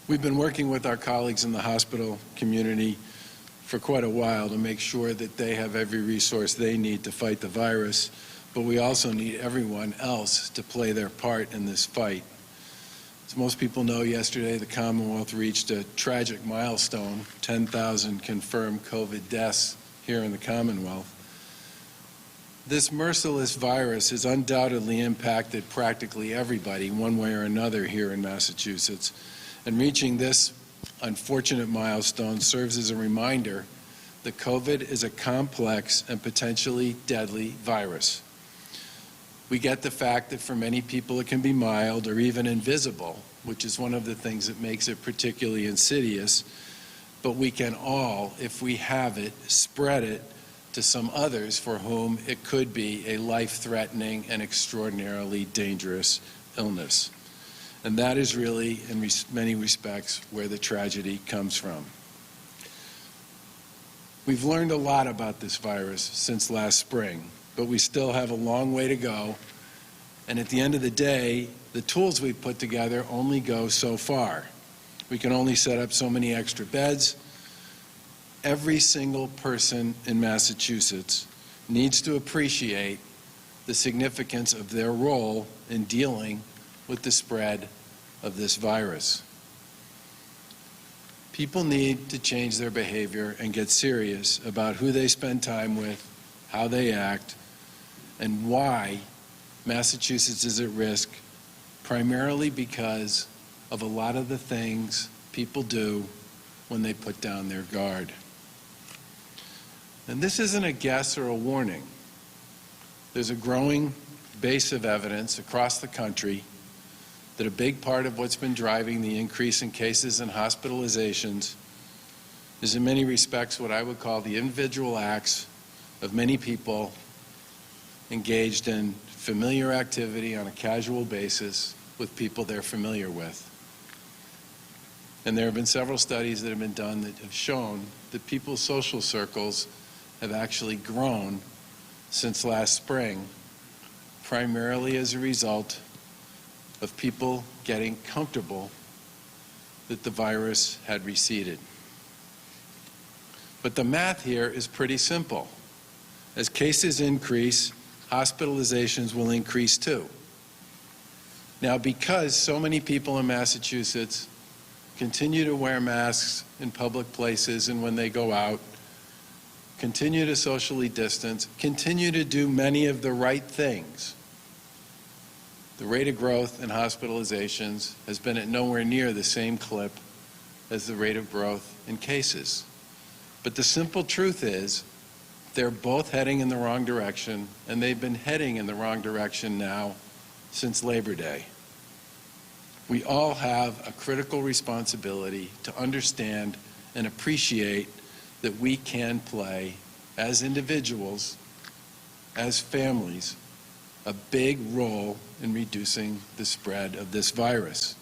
We've been working with our colleagues in the hospital community for quite a while to make sure that they have every resource they need to fight the virus, but we also need everyone else to play their part in this fight. As most people know, yesterday the Commonwealth reached a tragic milestone, 10,000 confirmed COVID deaths here in the Commonwealth. This merciless virus has undoubtedly impacted practically everybody one way or another here in Massachusetts. And reaching this unfortunate milestone serves as a reminder that COVID is a complex and potentially deadly virus. We get the fact that for many people it can be mild or even invisible, which is one of the things that makes it particularly insidious. But we can all, if we have it, spread it to some others for whom it could be a life-threatening and extraordinarily dangerous illness. And that is really, in many respects, where the tragedy comes from. We've learned a lot about this virus since last spring, but we still have a long way to go. And at the end of the day, the tools we've put together only go so far. We can only set up so many extra beds. Every single person in Massachusetts needs to appreciate the significance of their role in dealing with the spread of this virus. People need to change their behavior and get serious about who they spend time with, how they act, and why Massachusetts is at risk, primarily because of a lot of the things people do when they put down their guard. And this isn't a guess or a warning. There's a growing base of evidence across the country that a big part of what's been driving the increase in cases and hospitalizations is in many respects what I would call the individual acts of many people engaged in familiar activity on a casual basis with people they're familiar with. And there have been several studies that have been done that have shown that people's social circles have actually grown since last spring, primarily as a result of people getting comfortable that the virus had receded. But the math here is pretty simple. As cases increase, hospitalizations will increase too. Now, because so many people in Massachusetts continue to wear masks in public places and when they go out, continue to socially distance, continue to do many of the right things, the rate of growth in hospitalizations has been at nowhere near the same clip as the rate of growth in cases. But the simple truth is, they're both heading in the wrong direction, and they've been heading in the wrong direction now since Labor Day. We all have a critical responsibility to understand and appreciate that we can play, as individuals, as families, a big role in reducing the spread of this virus.